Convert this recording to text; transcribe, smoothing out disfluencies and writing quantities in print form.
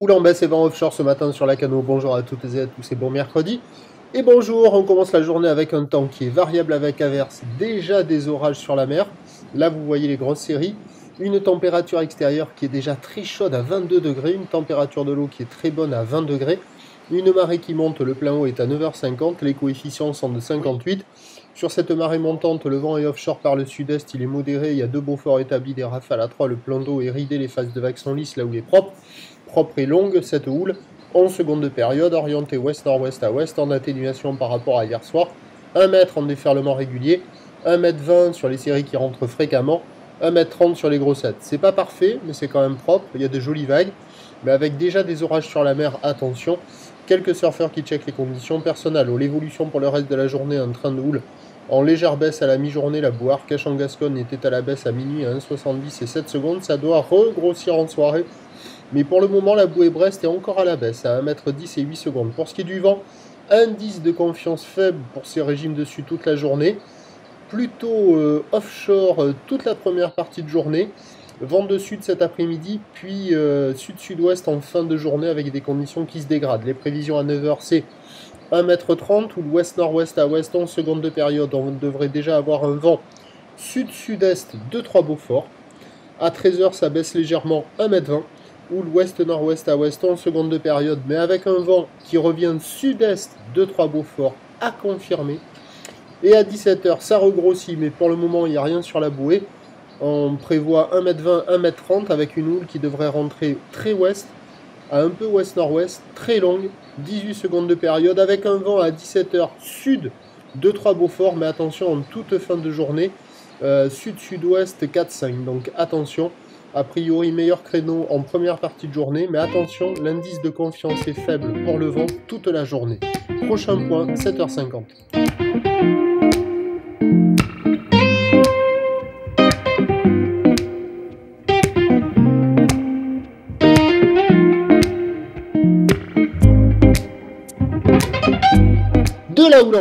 Oula, en baisse et vent offshore ce matin sur la Cano. Bonjour à toutes et à tous et bon mercredi. Et bonjour, on commence la journée avec un temps qui est variable avec averse, déjà des orages sur la mer. Là, vous voyez les grosses séries. Une température extérieure qui est déjà très chaude à 22 degrés, une température de l'eau qui est très bonne à 20 degrés. Une marée qui monte, le plein haut est à 9h50, les coefficients sont de 58. Sur cette marée montante, le vent est offshore par le sud-est, il est modéré, il y a 2 beaux forts établis, des rafales à 3, le plan d'eau est ridé, les phases de vagues sont lisses là où il est propre. Propre et longue, cette houle, 11 secondes de période, orientée ouest-nord-ouest à ouest, en atténuation par rapport à hier soir, 1 mètre en déferlement régulier, 1,20 m sur les séries qui rentrent fréquemment, 1,30 m sur les grossettes. C'est pas parfait, mais c'est quand même propre, il y a de jolies vagues, mais avec déjà des orages sur la mer, attention. Quelques surfeurs qui checkent les conditions personnelles. L'évolution pour le reste de la journée, un train de houle en légère baisse à la mi-journée, la boue Arcach en Gascogne était à la baisse à minuit à 1,70 et 7 secondes, ça doit regrossir en soirée. Mais pour le moment, la bouée Brest est encore à la baisse, à 1,10 m et 8 secondes. Pour ce qui est du vent, indice de confiance faible pour ces régimes dessus toute la journée. Plutôt offshore toute la première partie de journée. Vent de sud cet après-midi, puis sud-sud-ouest en fin de journée avec des conditions qui se dégradent. Les prévisions à 9 h, c'est 1,30 m ou l'ouest-nord-ouest à ouest, 11 secondes de période. On devrait déjà avoir un vent sud-sud-est de 3 Beaufort. À 13 h, ça baisse légèrement 1,20 m ou l'ouest-nord-ouest à ouest, 11 secondes de période, mais avec un vent qui revient sud-est de 3 Beaufort à confirmer. Et à 17 h, ça regrossit, mais pour le moment, il n'y a rien sur la bouée. On prévoit 1,20 m, 1,30 m avec une houle qui devrait rentrer très ouest, à un peu ouest-nord-ouest, très longue, 18 secondes de période, avec un vent à 17 h sud de 3 Beaufort, mais attention en toute fin de journée, sud-sud-ouest 4-5, donc attention. A priori, meilleur créneau en première partie de journée, mais attention, l'indice de confiance est faible pour le vent toute la journée. Prochain point, 7h50. De la houle